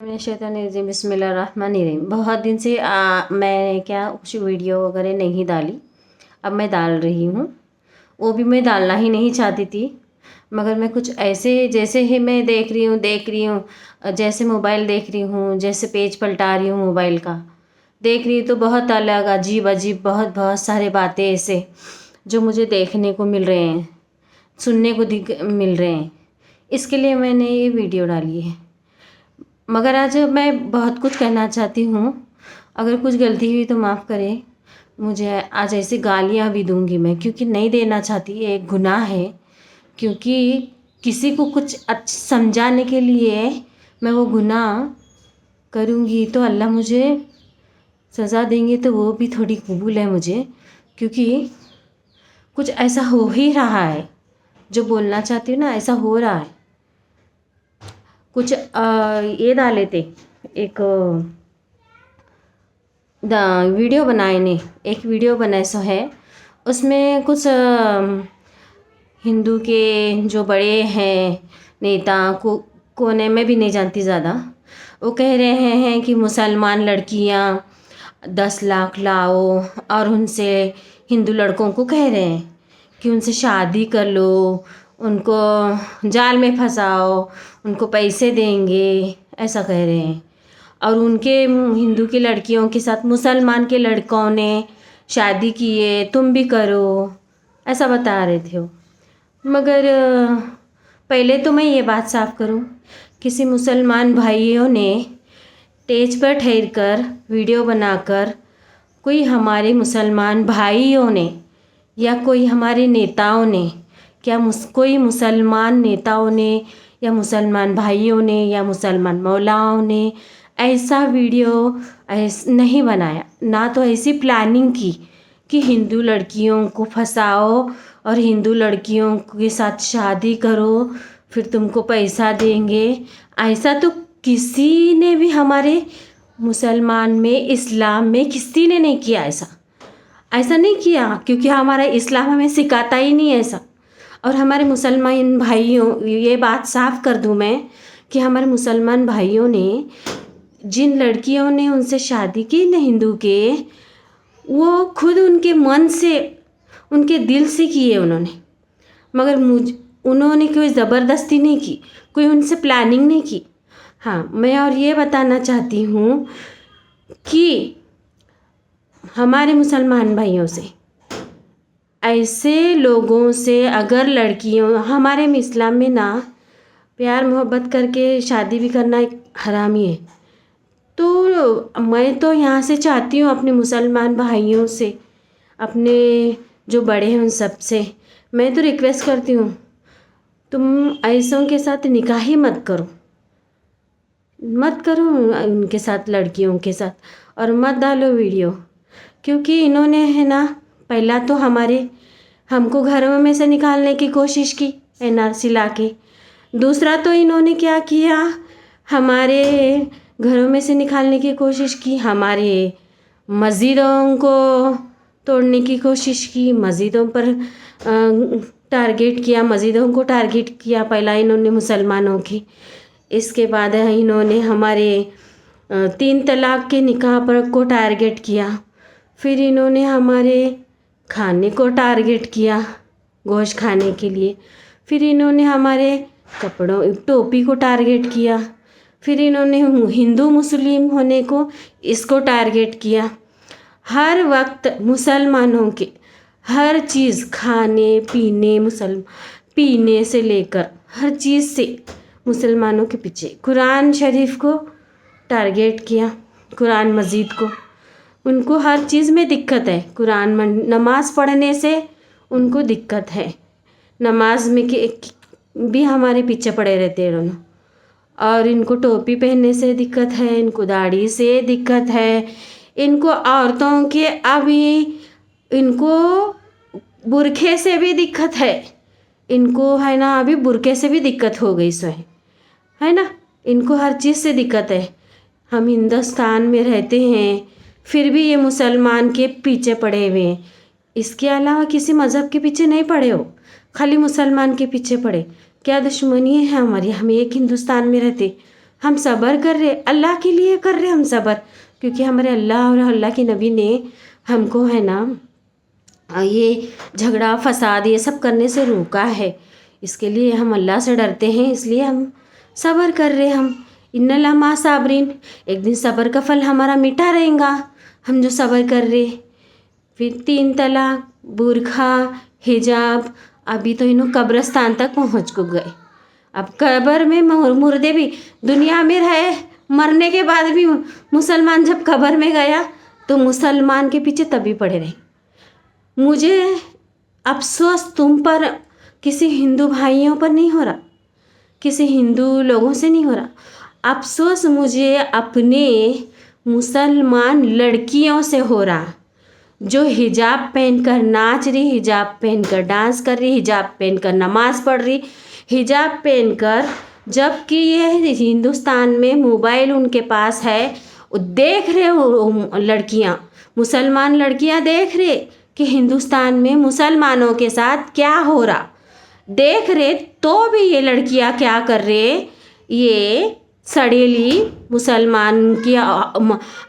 बिस्मिल्लाहिर्रहमानिर्रहीम। बहुत दिन से मैं कुछ वीडियो वगैरह नहीं डाली। अब मैं डाल रही हूँ। वो भी मैं डालना ही नहीं चाहती थी, मगर मैं कुछ ऐसे जैसे ही मैं देख रही हूँ जैसे मोबाइल देख रही हूँ, जैसे पेज पलटा रही हूँ मोबाइल का, देख रही तो बहुत अलग अजीब अजीब बहुत बहुत सारे बातें ऐसे जो मुझे देखने को मिल रहे हैं, सुनने को मिल रहे हैं। इसके लिए मैंने ये वीडियो डाली है। मगर आज मैं बहुत कुछ कहना चाहती हूँ। अगर कुछ गलती हुई तो माफ़ करें मुझे। आज ऐसी गालियाँ भी दूंगी मैं, क्योंकि नहीं देना चाहती, ये एक गुनाह है। क्योंकि किसी को कुछ समझाने के लिए मैं वो गुनाह करूँगी तो अल्लाह मुझे सज़ा देंगे, तो वो भी थोड़ी कबूल है मुझे। क्योंकि कुछ ऐसा हो ही रहा है, जो बोलना चाहती हूँ ना, ऐसा हो रहा है। कुछ ये डाले थे, एक वीडियो बनाए ने, एक वीडियो बनाए सो है। उसमें कुछ हिंदू के जो बड़े हैं नेता को कोने में भी नहीं जानती ज़्यादा, वो कह रहे हैं कि मुसलमान लड़कियां 10 लाख लाओ और उनसे हिंदू लड़कों को कह रहे हैं कि उनसे शादी कर लो, उनको जाल में फंसाओ, उनको पैसे देंगे, ऐसा कह रहे हैं। और उनके हिंदू की लड़कियों के साथ मुसलमान के लड़कों ने शादी की है, तुम भी करो, ऐसा बता रहे थे वो। मगर पहले तो मैं ये बात साफ करूं, किसी मुसलमान भाइयों ने स्टेज पर ठहर कर वीडियो बनाकर कोई हमारे मुसलमान भाइयों ने या कोई हमारे नेताओं ने कोई मुसलमान नेताओं ने या मुसलमान भाइयों ने या मुसलमान मौलाओं ने ऐसा वीडियो नहीं बनाया। ना तो ऐसी प्लानिंग की कि हिंदू लड़कियों को फंसाओ और हिंदू लड़कियों के साथ शादी करो, फिर तुमको पैसा देंगे। ऐसा तो किसी ने भी हमारे मुसलमान में, इस्लाम में किसी ने नहीं किया। ऐसा नहीं किया, क्योंकि हमारा इस्लाम हमें सिखाता ही नहीं ऐसा। और हमारे मुसलमान भाइयों, ये बात साफ कर दूं मैं कि हमारे मुसलमान भाइयों ने जिन लड़कियों ने उनसे शादी की न हिंदू के, वो खुद उनके मन से, उनके दिल से किए उन्होंने। मगर उन्होंने कोई ज़बरदस्ती नहीं की, कोई उनसे प्लानिंग नहीं की। हाँ, मैं और ये बताना चाहती हूँ कि हमारे मुसलमान भाइयों से, ऐसे लोगों से अगर लड़कियों, हमारे इस्लाम में ना प्यार मोहब्बत करके शादी भी करना एक हरामी है। तो मैं तो यहाँ से चाहती हूँ अपने मुसलमान भाइयों से, अपने जो बड़े हैं उन सब से मैं तो रिक्वेस्ट करती हूँ, तुम ऐसों के साथ निकाह ही मत करो उनके साथ, लड़कियों के साथ, और मत डालो वीडियो। क्योंकि इन्होंने है ना, पहला तो हमको घरों में से निकालने की कोशिश की NRC लाके। दूसरा तो इन्होंने क्या किया, हमारे घरों में से निकालने की कोशिश की, हमारे मस्जिदों को तोड़ने की कोशिश की, मस्जिदों पर टारगेट किया, मस्जिदों को टारगेट किया पहला इन्होंने मुसलमानों की। इसके बाद इन्होंने हमारे 3 तलाक के निकाह पर को टारगेट किया। फिर इन्होंने हमारे खाने को टारगेट किया, गोश्त खाने के लिए। फिर इन्होंने हमारे कपड़ों, टोपी को टारगेट किया। फिर इन्होंने हिंदू मुस्लिम होने को, इसको टारगेट किया। हर वक्त मुसलमानों के हर चीज़, खाने पीने, पीने से लेकर हर चीज़ से मुसलमानों के पीछे, कुरान शरीफ को टारगेट किया, कुरान मस्जिद को। उनको हर चीज़ में दिक्कत है। नमाज़ पढ़ने से उनको दिक्कत है, नमाज में भी हमारे पीछे पड़े रहते हैं दोनों। और इनको टोपी पहनने से दिक्कत है, इनको दाढ़ी से दिक्कत है, इनको औरतों के अभी इनको बुरखे से भी दिक्कत है। इनको है ना, अभी बुरखे से भी दिक्कत हो गई सो है ना। इनको हर चीज़ से दिक्कत है। हम हिंदुस्तान में रहते हैं, फिर भी ये मुसलमान के पीछे पड़े हुए हैं। इसके अलावा किसी मज़हब के पीछे नहीं पड़े हो, खाली मुसलमान के पीछे पड़े। क्या दुश्मनी है हमारी? हम एक हिंदुस्तान में रहते, हम सब्र कर रहे, अल्लाह के लिए कर रहे हम सब्र, क्योंकि हमारे अल्लाह और अल्लाह के नबी ने हमको है ना ये झगड़ा फसाद ये सब करने से रोका है। इसके लिए हम अल्लाह से डरते हैं, इसलिए हम सब्र कर रहे हम। इन्नल्लाह मा साबरीन, एक दिन सब्र का फल हमारा मीठा रहेगा, हम जो सब्र कर रहे। फिर 3 तलाक, बुरखा, हिजाब, अभी तो इन्हों कब्रिस्तान तक पहुँच को गए। अब कब्र में मुर्दे भी दुनिया में रहे, मरने के बाद भी मुसलमान जब कब्र में गया तो मुसलमान के पीछे तभी पड़े रहे। मुझे अफसोस तुम पर, किसी हिंदू भाइयों पर नहीं हो रहा, किसी हिंदू लोगों से नहीं हो रहा, अफसोस मुझे अपने मुसलमान लड़कियों से हो रहा, जो हिजाब पहनकर नाच रही, हिजाब पहनकर डांस कर रही, हिजाब पहनकर नमाज़ पढ़ रही, हिजाब पहनकर, जबकि ये हिंदुस्तान में मोबाइल उनके पास है, वो देख रहे हो लड़कियाँ, मुसलमान लड़कियाँ देख रहे कि हिंदुस्तान में मुसलमानों के साथ क्या हो रहा, देख रहे तो भी ये लड़कियां क्या कर रहे, ये सड़ेली मुसलमान की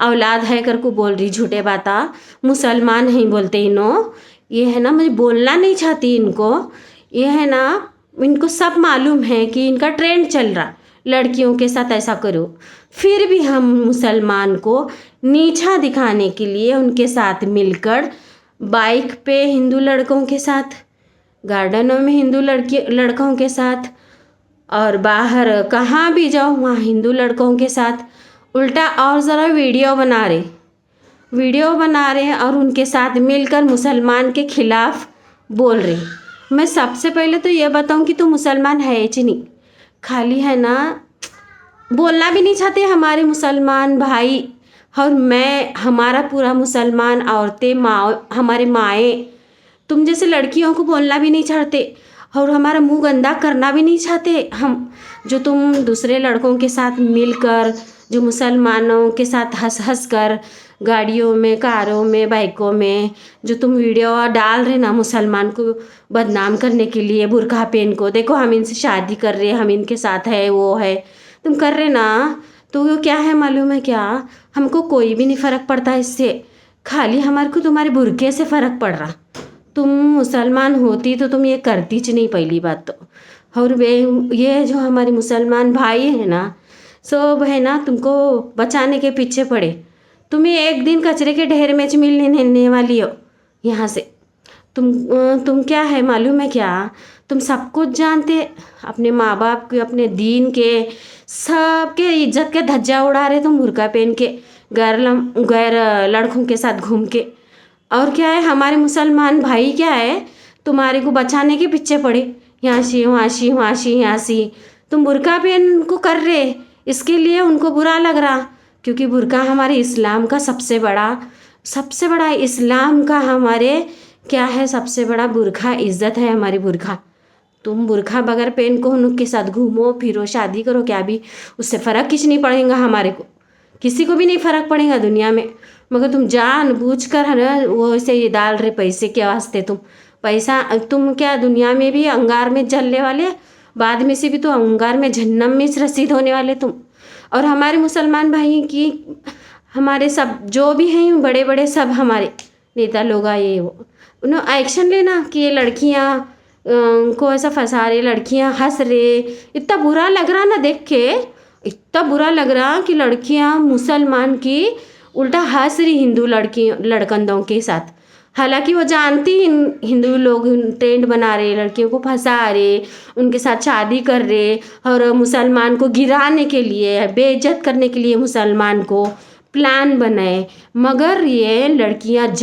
औलाद है कर को बोल रही झूठे बाता, मुसलमान नहीं बोलते इन्हों, ये है ना, मुझे बोलना नहीं चाहती इनको, ये है ना, इनको सब मालूम है कि इनका ट्रेंड चल रहा लड़कियों के साथ ऐसा करो, फिर भी हम मुसलमान को नीचा दिखाने के लिए उनके साथ मिलकर बाइक पे हिंदू लड़कों के साथ, गार्डनों में हिंदू लड़कों के साथ, और बाहर कहाँ भी जाओ वहाँ हिंदू लड़कों के साथ, उल्टा और ज़रा वीडियो बना रहे और उनके साथ मिलकर मुसलमान के खिलाफ बोल रहे। मैं सबसे पहले तो ये बताऊँ कि तो मुसलमान है ही नहीं, खाली है ना बोलना भी नहीं चाहते हमारे मुसलमान भाई, और मैं हमारा पूरा मुसलमान औरतें हमारे माएँ तुम जैसे लड़कियों को बोलना भी नहीं चाहते और हमारा मुंह गंदा करना भी नहीं चाहते हम, जो तुम दूसरे लड़कों के साथ मिलकर, जो मुसलमानों के साथ हंस हंस कर गाड़ियों में, कारों में, बाइकों में जो तुम वीडियो डाल रहे ना मुसलमान को बदनाम करने के लिए, बुरखा पहन को, देखो हम इनसे शादी कर रहे, हम इनके साथ है, वो है, तुम कर रहे ना, तो वो क्या है मालूम है क्या, हमको कोई भी नहीं फ़र्क पड़ता इससे, खाली हमारे को तुम्हारे बुरके से फ़र्क पड़ रहा। तुम मुसलमान होती तो तुम ये करती च नहीं, पहली बात तो, और वे ये जो हमारे मुसलमान भाई है ना, सब है ना तुमको बचाने के पीछे पड़े, तुम्हें एक दिन कचरे के ढेर में मिलने वाली हो यहाँ से। तुम क्या है मालूम है क्या, तुम सब कुछ जानते, अपने माँ बाप के, अपने दीन के, सबके इज्जत के धज्जा उड़ा रहे तुम बुर्का पहन के गैर लड़कों के साथ घूम के, और क्या है हमारे मुसलमान भाई क्या है तुम्हारे को बचाने के पीछे पड़े, यहाँ सी वहाँ सी वहाँ सी यहाँ सी, तुम बुर्का पहन को कर रहे, इसके लिए उनको बुरा लग रहा, क्योंकि बुर्का हमारे इस्लाम का सबसे बड़ा इस्लाम का हमारे क्या है, सबसे बड़ा बुरखा इज़्ज़त है हमारी बुरखा। तुम बुरखा बगैर पहन को उनके साथ घूमो फिरो शादी करो, क्या भी उससे फ़र्क किस नहीं पड़ेगा, हमारे को किसी को भी नहीं फ़र्क पड़ेगा दुनिया में, मगर तुम जानबूझकर है ना वो ऐसे ये डाल रहे पैसे के वास्ते, तुम पैसा, तुम क्या दुनिया में भी अंगार में जलने वाले, बाद में से भी तो अंगार में जहन्नम में रसीद होने वाले तुम। और हमारे मुसलमान भाई की, हमारे सब जो भी हैं बड़े बड़े सब हमारे नेता लोग आए, वो उन्होंने एक्शन लेना कि ये लड़कियाँ को ऐसा फंसा रहे, लड़कियाँ हंस रहे, इतना बुरा लग रहा ना देख के, इतना बुरा लग रहा कि लड़कियाँ मुसलमान की उल्टा हंस रही हिंदू लड़कंदों के साथ, हालांकि वो जानती हिंदू लोग ट्रेंड बना रहे, लड़कियों को फंसा रहे, उनके साथ शादी कर रहे, और मुसलमान को गिराने के लिए, बेइज्जत करने के लिए मुसलमान को प्लान बनाए, मगर ये लड़कियां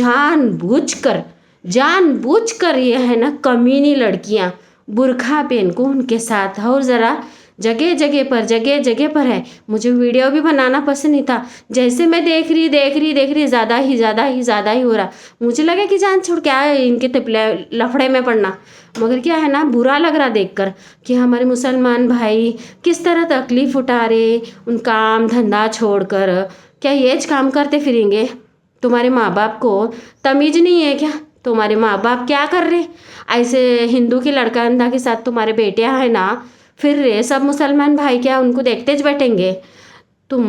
जानबूझकर ये है ना कमीनी लड़कियां बुरखा पहन को उनके साथ, और ज़रा जगह जगह पर है। मुझे वीडियो भी बनाना पसंद नहीं था, जैसे मैं देख रही ज़्यादा ही हो रहा, मुझे लगा कि जान छोड़ क्या है इनके लफड़े में पड़ना, मगर क्या है ना बुरा लग रहा देखकर कि हमारे मुसलमान भाई किस तरह तकलीफ़ उठा रहे, उन काम धंधा छोड़कर, क्या ये काम करते फिरेंगे, तुम्हारे माँ बाप को तमीज़ नहीं है क्या, तुम्हारे माँ बाप क्या कर रहे, ऐसे हिंदू के लड़का अंधा के साथ तुम्हारे बेटियाँ हैं ना फिर रे सब मुसलमान भाई क्या उनको देखते ज बैठेंगे? तुम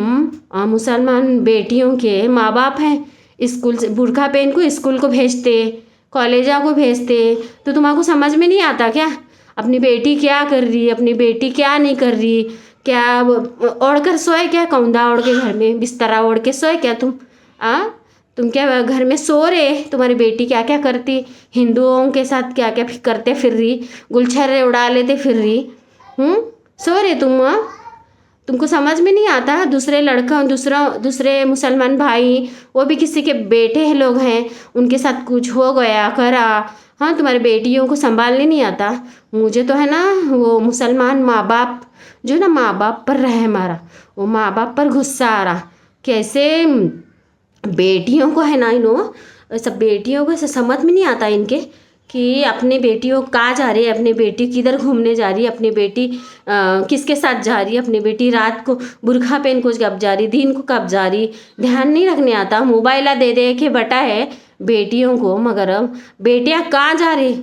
मुसलमान बेटियों के माँ बाप हैं, स्कूल से बुर्का पहन को स्कूल को भेजते, कॉलेजा को भेजते, तो तुम्हारा समझ में नहीं आता क्या अपनी बेटी क्या कर रही, अपनी बेटी क्या नहीं कर रही? क्या ओढ़ कर सोए क्या, कौंधा ओढ़ के घर में बिस्तरा ओढ़ के सोए क्या तुम? तुम क्या घर में सो रहे? तुम्हारी बेटी क्या क्या करती, हिंदुओं के साथ क्या क्या करते फिर रही, गुलछर्रे उड़ा लेते फिर रही। सो रहे तुम? तुमको समझ में नहीं आता? दूसरे लड़का दूसरे मुसलमान भाई वो भी किसी के बेटे हैं, लोग हैं, उनके साथ कुछ हो गया करा, हाँ तुम्हारी बेटियों को संभालने नहीं आता। मुझे तो है ना वो मुसलमान माँ बाप जो ना माँ बाप पर रहे हमारा, वो माँ बाप पर गुस्सा आ रहा। कैसे बेटियों को है ना सब बेटियों को ऐसे समझ में नहीं आता इनके कि अपनी बेटियों कहाँ जा रही है, अपनी बेटी किधर घूमने जा रही है, अपनी बेटी किसके साथ जा रही है, अपनी बेटी रात को बुर्खा पहन को कब जा रही, दिन को कब जा रही, ध्यान नहीं रखने आता। मोबाइल दे दे के बटा है बेटियों को, मगर अब बेटियाँ कहाँ जा रही,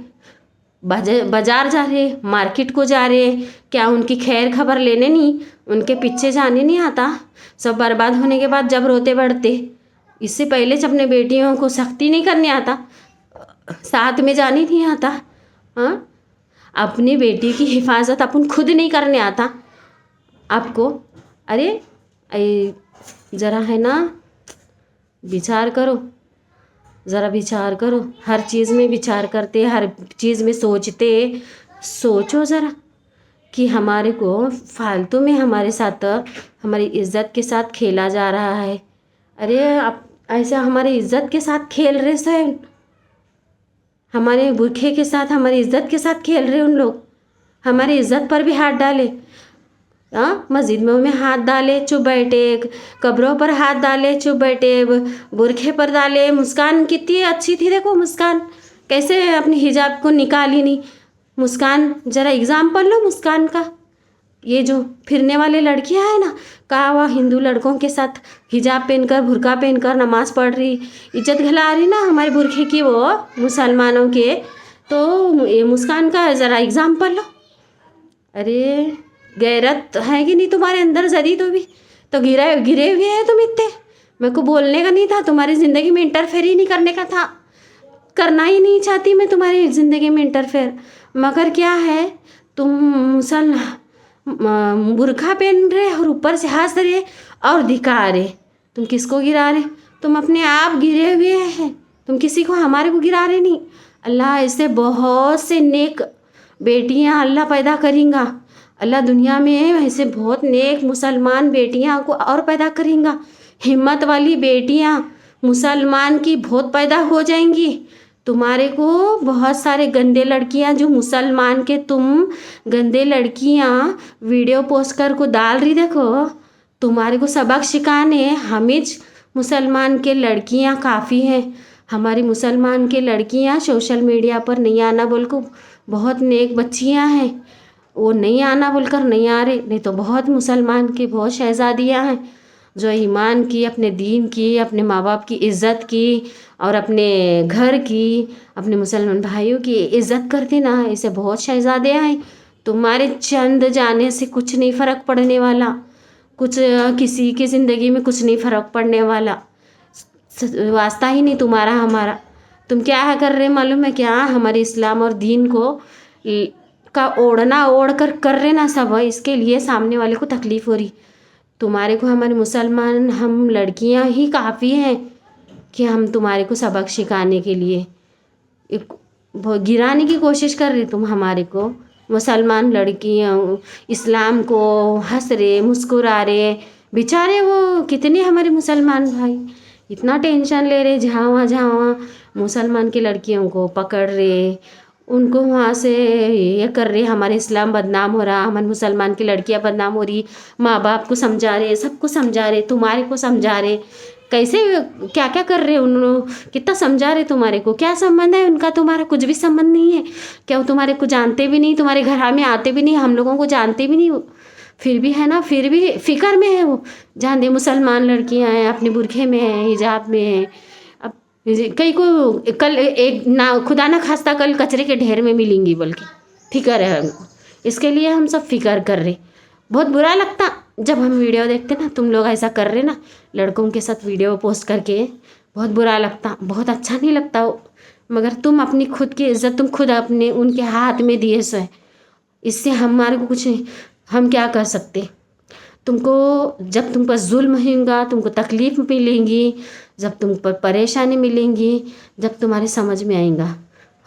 बाजार जा रहे, मार्केट को जा रहे, क्या उनकी खैर खबर लेने नहीं, उनके पीछे जाने नहीं आता। सब बर्बाद होने के बाद जब रोते बढ़ते, इससे पहले जब अपने बेटियों को सख्ती नहीं करने आता, साथ में जाने नहीं आता। हाँ, अपनी बेटी की हिफाजत अपन खुद नहीं करने आता आपको। अरे ज़रा है ना विचार करो, ज़रा विचार करो, हर चीज़ में विचार करते, हर चीज़ में सोचते, सोचो ज़रा कि हमारे को फालतू में हमारे साथ हमारी इज़्ज़त के साथ खेला जा रहा है। अरे आप ऐसा हमारी इज़्ज़त के साथ खेल रहे सर, हमारे बुरखे के साथ हमारी इज़्ज़त के साथ खेल रहे उन लोग, हमारी इज़्ज़त पर भी हाथ डाले। मस्जिद में हाथ डाले चुप बैठे, कब्रों पर हाथ डाले चुप बैठे, बुरखे पर डाले। मुस्कान कितनी अच्छी थी, देखो मुस्कान कैसे अपनी हिजाब को निकाली नहीं। मुस्कान ज़रा एग्ज़ाम्पल लो मुस्कान का। ये जो फिरने वाले लड़कियां हैं ना, कहा वह हिंदू लड़कों के साथ हिजाब पहनकर बुर्का पहनकर नमाज पढ़ रही, इज्जत घला रही ना हमारे बुरखे की वो मुसलमानों के, तो ये मुस्कान का ज़रा एग्ज़ाम्पल लो। अरे गैरत है कि नहीं तुम्हारे अंदर जरी, तो भी तो गिरे हुए हैं तुम इतने। मेरे को बोलने का नहीं था, तुम्हारी ज़िंदगी में इंटरफेयर ही नहीं करने का था, करना ही नहीं चाहती मैं तुम्हारी ज़िंदगी में इंटरफेयर। मगर क्या है, तुम बुर्खा पहन रहे और ऊपर से हंस रहे और दिखा रहे। तुम किसको गिरा रहे? तुम अपने आप गिरे हुए हैं, तुम किसी को हमारे को गिरा रहे नहीं। अल्लाह ऐसे बहुत से नेक बेटियां अल्लाह पैदा करेंगा, अल्लाह दुनिया में ऐसे बहुत नेक मुसलमान बेटियां को और पैदा करेंगा। हिम्मत वाली बेटियां मुसलमान की बहुत पैदा हो जाएंगी। तुम्हारे को बहुत सारे गंदे लड़कियां जो मुसलमान के, तुम गंदे लड़कियां वीडियो पोस्ट कर को डाल रही, देखो तुम्हारे को सबक सिखाने हमें मुसलमान के लड़कियां काफ़ी हैं। हमारी मुसलमान के लड़कियां सोशल मीडिया पर नहीं आना बोल को, बहुत नेक बच्चियां हैं, वो नहीं आना बोलकर नहीं आ रहे, नहीं तो बहुत मुसलमान की बहुत शहज़ादियाँ हैं जो ईमान की, अपने दीन की, अपने माँ बाप की इज़्ज़त की और अपने घर की, अपने मुसलमान भाइयों की इज़्ज़त करते ना, ऐसे बहुत शहज़ादियाँ हैं। तुम्हारे चंद जाने से कुछ नहीं फ़र्क पड़ने वाला, कुछ किसी की ज़िंदगी में कुछ नहीं फ़र्क पड़ने वाला, वास्ता ही नहीं तुम्हारा हमारा। तुम क्या कर रहे मालूम है क्या? हमारे इस्लाम और दीन को का ओढ़ना ओढ़ कर रहे ना सब, इसके लिए सामने वाले को तकलीफ़ हो रही। तुम्हारे को हमारे मुसलमान हम लड़कियां ही काफ़ी हैं कि हम तुम्हारे को सबक सिखाने के लिए गिराने की कोशिश कर रहे। तुम हमारे को मुसलमान लड़कियां इस्लाम को हंस रहे मुस्कुरा रहे, बेचारे वो कितने हमारे मुसलमान भाई इतना टेंशन ले रहे, जहाँ वहाँ मुसलमान की लड़कियों को पकड़ रहे, उनको वहाँ से ये कर रहे, हमारे इस्लाम बदनाम हो रहा, हमारे मुसलमान की लड़कियां बदनाम हो रही, माँ बाप को समझा रहे, सबको समझा रहे, तुम्हारे को समझा रहे, कैसे क्या क्या कर रहे उन लोग, कितना समझा रहे। तुम्हारे को क्या संबंध है उनका? तुम्हारा कुछ भी संबंध नहीं है क्या? वो तुम्हारे को जानते भी नहीं, तुम्हारे घर में आते भी नहीं, हम लोगों को जानते भी नहीं, फिर भी है ना, फिर भी फिक्र में है वो, जान दे मुसलमान लड़कियां हैं अपने बुरखे में हैं, हिजाब में हैं। अब कई को कल एक ना खुदा ना खास्ता कल कचरे के ढेर में मिलेंगी, बल्कि फिक्र है उनको। इसके लिए हम सब फिक्र कर रहे। बहुत बुरा लगता जब हम वीडियो देखते ना, तुम लोग ऐसा कर रहे ना लड़कों के साथ वीडियो पोस्ट करके, बहुत बुरा लगता, बहुत अच्छा नहीं लगता वो। मगर तुम अपनी खुद की इज्जत तुम खुद अपने उनके हाथ में दिए सो है, इससे हमारे को कुछ नहीं, हम क्या कर सकते। तुमको जब तुम पर जुल्म होगा, तुमको तकलीफ़ मिलेंगी, जब तुम पर परेशानी मिलेंगी, जब तुम्हारे समझ में आएगा।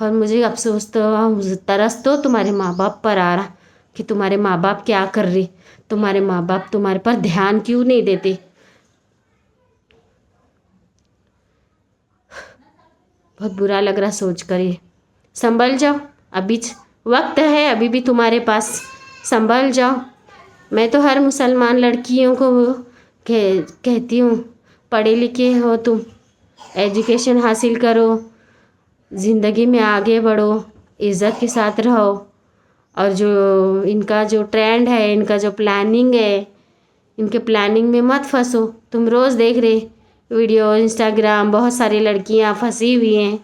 और मुझे अफसोस तो तरस तो तुम्हारे माँ बाप पर आ रहा कि तुम्हारे माँ बाप क्या कर रहे, तुम्हारे माँ बाप तुम्हारे पर ध्यान क्यों नहीं देते। बहुत बुरा लग रहा सोच कर ये। संभल जाओ, अभी वक्त है अभी भी तुम्हारे पास, संभल जाओ। मैं तो हर मुसलमान लड़कियों को कहती हूँ, पढ़े लिखे हो तुम, एजुकेशन हासिल करो, ज़िंदगी में आगे बढ़ो, इज़्ज़त के साथ रहो। और जो इनका जो ट्रेंड है, इनका जो प्लानिंग है, इनके प्लानिंग में मत फंसो। तुम रोज़ देख रहे वीडियो इंस्टाग्राम, बहुत सारी लड़कियां फंसी हुई हैं,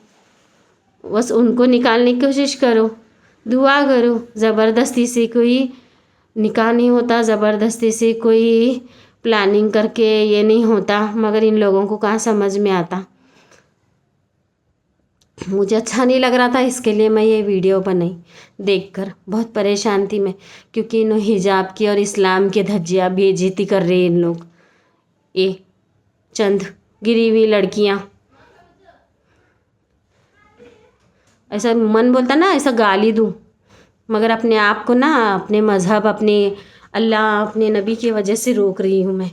बस उनको निकालने की कोशिश करो, दुआ करो। ज़बरदस्ती से कोई निकाह नहीं होता, ज़बरदस्ती से कोई प्लानिंग करके ये नहीं होता, मगर इन लोगों को कहाँ समझ में आता। मुझे अच्छा नहीं लग रहा था, इसके लिए मैं ये वीडियो बनाई। देखकर बहुत परेशान थी मैं, क्योंकि इन हिजाब की और इस्लाम के धज्जियाँ बेइज्जती कर रहे हैं इन लोग, ये चंद गिरी हुई लड़कियाँ। ऐसा मन बोलता ना ऐसा गाली दूँ, मगर अपने आप को ना, अपने मज़हब, अपने अल्लाह, अपने नबी की वजह से रोक रही हूँ मैं।